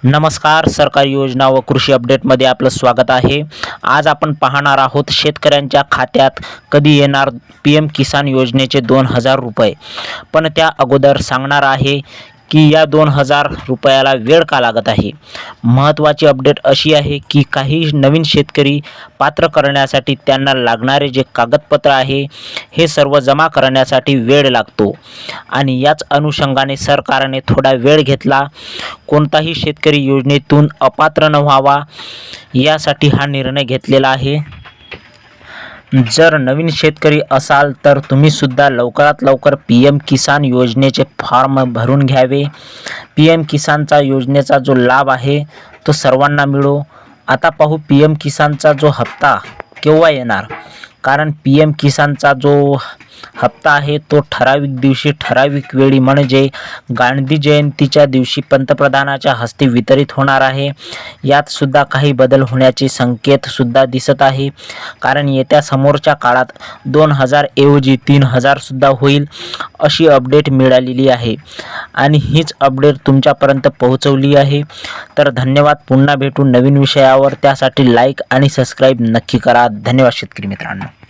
नमस्कार. सरकारी योजना व कृषी अपडेटमध्ये आपलं स्वागत आहे. आज आपण पाहणार आहोत शेतकऱ्यांच्या खात्यात कधी येणार PM किसान योजनेचे 2000 रुपये. पण त्या अगोदर सांगणार आहे की या 2000 रुपयाला वेळ का लागत आहे. महत्त्वाची अपडेट अशी आहे की काही नवीन शेतकरी पात्र करण्यासाठी त्यांना लागणारे जे कागदपत्र आहे हे सर्व जमा करण्यासाठी वेळ लागतो आणि याच अनुषंगाने सरकारने थोडा वेळ घेतला. कोणताही शेतकरी योजनेतून अपात्र न व्हावा यासाठी हा निर्णय घेतलेला आहे. जर नवीन शेतकरी असाल तर तुम्ही सुद्धा लवकरात लवकर PM किसान योजनेचे फॉर्म भरून घ्यावे. PM किसानचा योजनेचा जो लाभ आहे तो सर्वांना मिळो. आता पाहू PM किसानचा जो हप्ता केव्हा येणार. कारण PM किसानचा जो हप्ता आहे तो ठराविक दिवशी ठराविक वेळी म्हणजे गांधी जयंतीच्या दिवशी पंतप्रधानाच्या हस्ते वितरित होणार आहे. यात सुद्धा काही बदल होण्याचे संकेत सुद्धा दिसत आहे. कारण येत्या समोरच्या काळात 2000 ऐवजी 3000 सुद्धा होईल अशी अपडेट मिळालेली आहे आणि हीच अपडेट तुमच्यापर्यंत पोहोचवली आहे. तर धन्यवाद. पुन्हा भेटू नवीन विषयावर. त्यासाठी लाईक आणि सबस्क्राईब नक्की करा. धन्यवाद शेतकरी मित्रांनो.